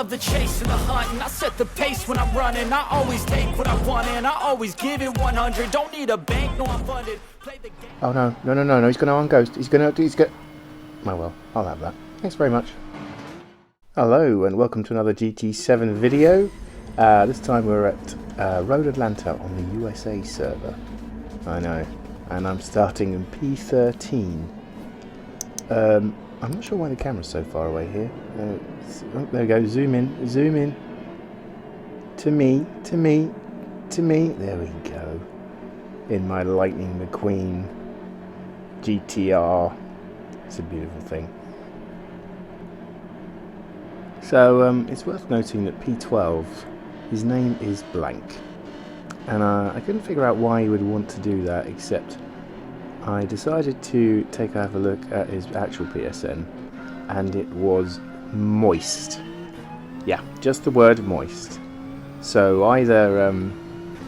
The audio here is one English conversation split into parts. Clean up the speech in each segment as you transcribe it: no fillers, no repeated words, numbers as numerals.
love the chase and the hunt, and I set the pace when I'm running. I always take what I want and I always give it 100. Don't need a bank, no I'm funded. Play the game. Oh no, no, he's going to unghost. He's going to... Oh well, I'll have that. Thanks very much. Hello and welcome to another GT7 video. This time we're at Road Atlanta on the USA server. I know. And I'm starting in P13. I'm not sure why the camera's so far away here. Oh, there we go. Zoom in. Zoom in. To me. There we go. In my Lightning McQueen GTR. It's a beautiful thing. So it's worth noting that P12, his name is blank. And I couldn't figure out why he would want to do that, except I decided to have a look at his actual PSN, and it was moist. Yeah, just the word moist. So either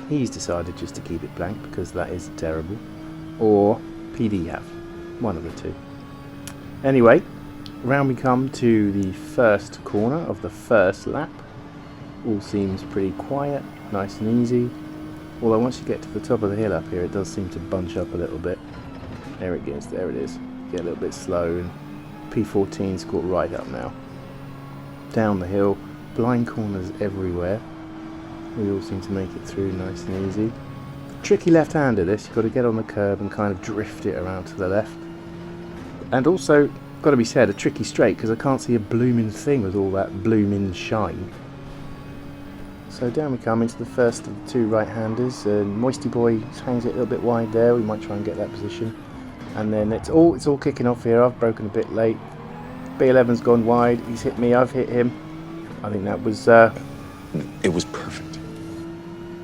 he's decided just to keep it blank because that is terrible, or PD have. One of the two. Anyway, round we come to the first corner of the first lap. All seems pretty quiet, nice and easy. Although once you get to the top of the hill up here, it does seem to bunch up a little bit. There it is, there it is. Get a little bit slow, and P14's caught right up now. Down the hill, blind corners everywhere. We all seem to make it through nice and easy. Tricky left-hander this, you've got to get on the curb and kind of drift it around to the left. And also, got to be said, a tricky straight, because I can't see a blooming thing with all that blooming shine. So down we come into the first of the two right-handers, and Moisty Boy hangs it a little bit wide there. We might try and get that position. And then it's all kicking off here. I've broken a bit late. B11's gone wide. He's hit me. I've hit him. I think that was... It was perfect.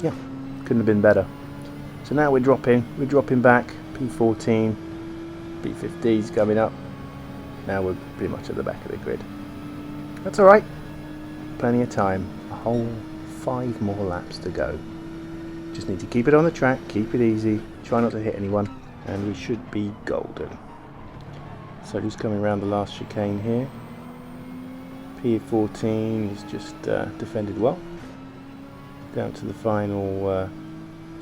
Yeah, couldn't have been better. So now we're dropping back. P14, P15's coming up. Now we're pretty much at the back of the grid. That's alright. Plenty of time. A whole 5 more laps to go. Just need to keep it on the track, keep it easy, try not to hit anyone, and we should be golden. So just coming around the last chicane here. P14 is just defended well. Down to the final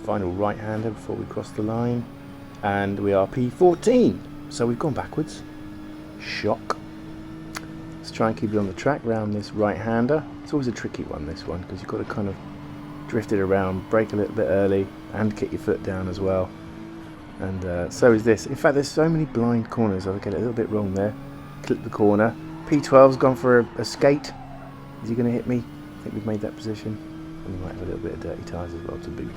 right-hander before we cross the line, and we are P14. So we've gone backwards. Shock. Let's try and keep it on the track round this right-hander. It's always a tricky one, this one, because you've got to kind of drift it around, brake a little bit early, and kick your foot down as well. And so is this. In fact, there's so many blind corners, I'll get it a little bit wrong there. Clip the corner. P12's gone for a skate. Is he going to hit me? I think we've made that position. And we might have a little bit of dirty tyres as well to boot.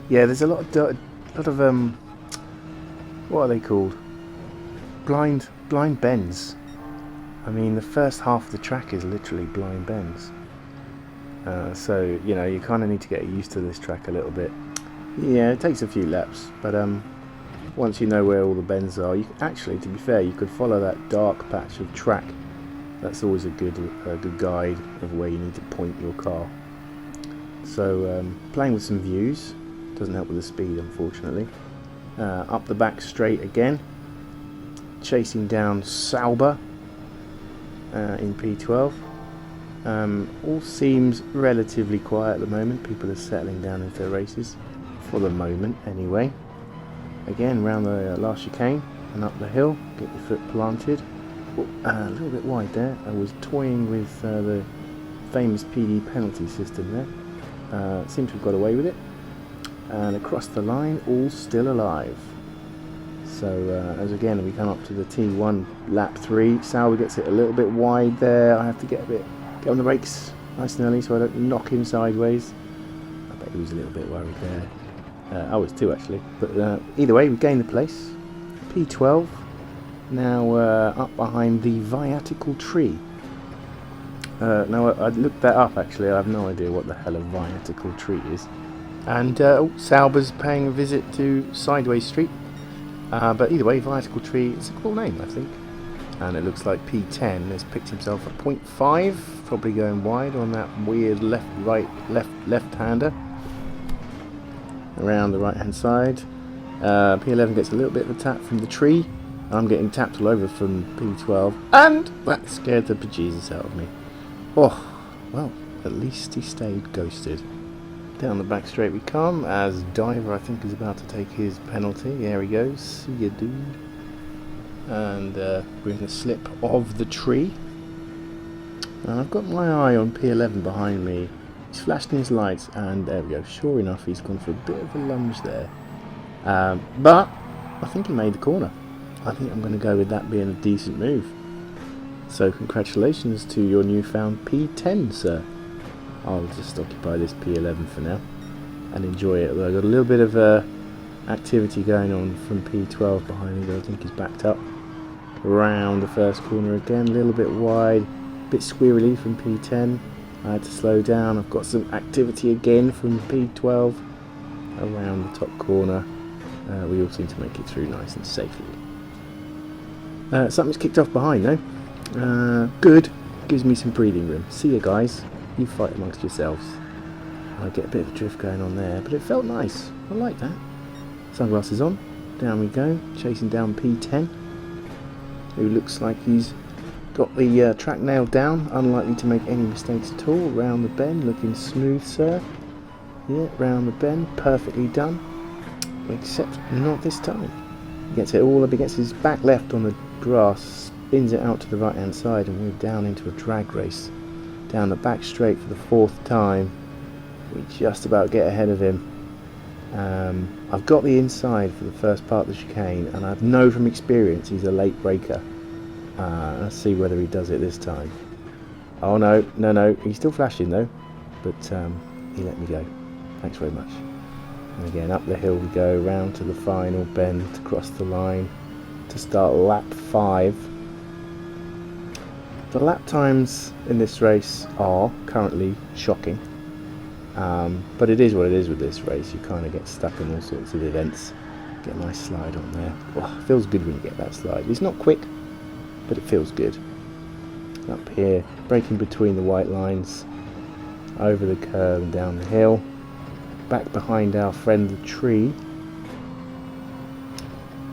Yeah, there's a lot of what are they called? Blind bends. I mean, the first half of the track is literally blind bends. So, you know, you kind of need to get used to this track a little bit. Yeah, it takes a few laps, but once you know where all the bends are, you actually, to be fair, you could follow that dark patch of track. That's always a good guide of where you need to point your car. So, playing with some views doesn't help with the speed, unfortunately. Up the back straight again, chasing down Sauber. In P12. All seems relatively quiet at the moment. People are settling down into their races for the moment anyway. Again round the last chicane and up the hill, get your foot planted. A little bit wide there. I was toying with the famous PD penalty system there. Seem to have got away with it, and across the line, all still alive. So as again we come up to the T1 lap 3, Sauber gets it a little bit wide there. I have to get on the brakes nice and early so I don't knock him sideways. I bet he was a little bit worried there. I was too actually. But either way, we gain the place. P12 now up behind the viatical tree. Now I looked that up actually. I have no idea what the hell a viatical tree is. And Sauber's paying a visit to Sideways Street. But either way, Viatical Tree, it's a cool name, I think. And it looks like P10 has picked himself a 0.5, probably going wide on that weird left-hander. Around the right-hand side. P11 gets a little bit of a tap from the tree. I'm getting tapped all over from P12. And that scared the bejesus out of me. Oh, well, at least he stayed ghosted. Down the back straight we come, as Diver I think is about to take his penalty. There he goes, see ya dude. And we're in the slip of the tree. And I've got my eye on P11 behind me. He's flashed in his lights, and there we go. Sure enough, he's gone for a bit of a lunge there. But I think he made the corner. I think I'm going to go with that being a decent move. So congratulations to your newfound P10, sir. I'll just occupy this P11 for now and enjoy it. Although I've got a little bit of activity going on from P12 behind me that I think is backed up. Around the first corner again, a little bit wide, a bit squirrely from P10. I had to slow down. I've got some activity again from P12 around the top corner. We all seem to make it through nice and safely. Something's kicked off behind though. Good. Gives me some breathing room. See you guys. You fight amongst yourselves. I get a bit of a drift going on there, but it felt nice. I like that. Sunglasses on. Down we go. Chasing down P10. Who looks like he's got the track nailed down. Unlikely to make any mistakes at all. Round the bend. Looking smooth, sir. Yeah, round the bend. Perfectly done. Except not this time. He gets it all up against his back left on the grass. Spins it out to the right hand side, and we're down into a drag race. Down the back straight for the 4th time. We just about get ahead of him. I've got the inside for the first part of the chicane, and I know from experience he's a late breaker. Let's see whether he does it this time. Oh no, he's still flashing though, but he let me go. Thanks very much. And again, up the hill we go, round to the final bend, across the line to start lap 5. The lap times in this race are currently shocking, but it is what it is with this race. You kind of get stuck in all sorts of events. Get a nice slide on there. Oh, it feels good when you get that slide. It's not quick, but it feels good. Up here, breaking between the white lines, over the curve and down the hill. Back behind our friend the tree.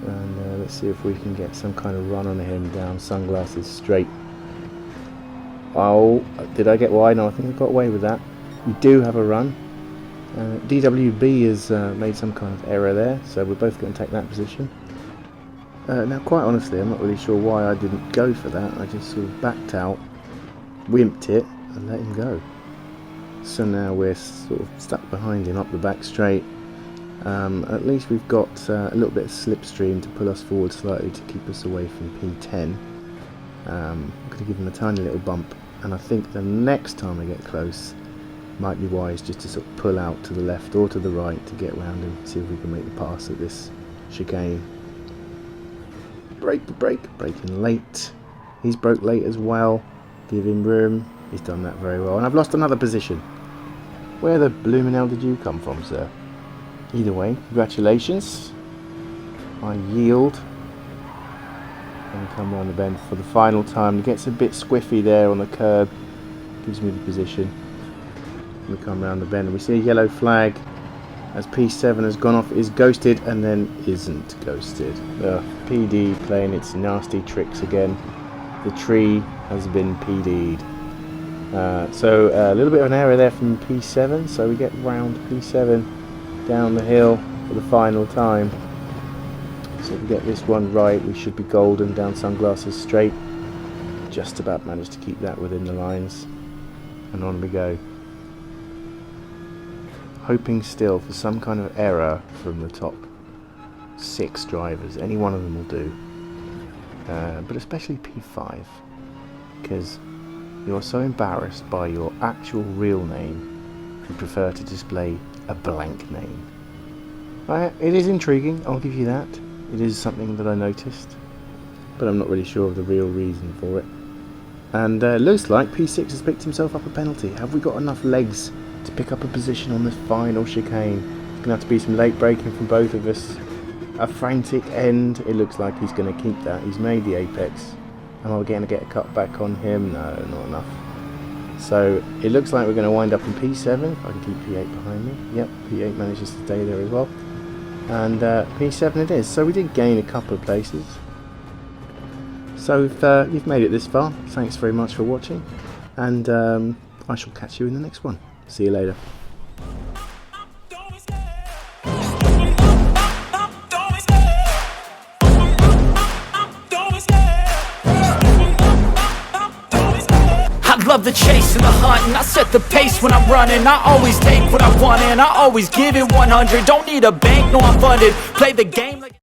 And let's see if we can get some kind of run on him down Sunglasses straight. Oh, did I get wide? No, I think I got away with that. We do have a run. DWB has made some kind of error there, so we're both going to take that position. Now, quite honestly, I'm not really sure why I didn't go for that. I just sort of backed out, wimped it, and let him go. So now we're sort of stuck behind him up the back straight. At least we've got a little bit of slipstream to pull us forward slightly to keep us away from P10. I'm going to give him a tiny little bump, and I think the next time I get close might be wise just to sort of pull out to the left or to the right to get around him, see if we can make the pass at this chicane. Braking late. He's broke late as well. Give him room. He's done that very well, and I've lost another position. Where the bloomin' hell did you come from, sir? Either way, congratulations. I yield and come round the bend for the final time. It gets a bit squiffy there on the curb. Gives me the position. We come round the bend and we see a yellow flag as P7 has gone off, is ghosted, and then isn't ghosted. PD playing its nasty tricks again. The tree has been PD'd. So a little bit of an error there from P7, so we get round P7 down the hill for the final time. So if we get this one right, we should be golden down Sunglasses straight. Just about managed to keep that within the lines, and on we go. Hoping still for some kind of error from the top 6 drivers. Any one of them will do, but especially P5, because you're so embarrassed by your actual real name you prefer to display a blank name. It is intriguing, I'll give you that. It is something that I noticed, but I'm not really sure of the real reason for it. And looks like P6 has picked himself up a penalty. Have we got enough legs to pick up a position on this final chicane? It's going to have to be some late braking from both of us. A frantic end. It looks like he's going to keep that. He's made the apex. Am I going to get a cut back on him? No, not enough. So it looks like we're going to wind up in P7. If I can keep P8 behind me. Yep, P8 manages to stay there as well. And P7 it is. So we did gain a couple of places. So if you've made it this far, thanks very much for watching. And I shall catch you in the next one. See you later. I love the chase and the hunt, and I set the pace when I'm running. I always take what I want and I always give it 100. Don't need a bank, no I'm funded. Play the game like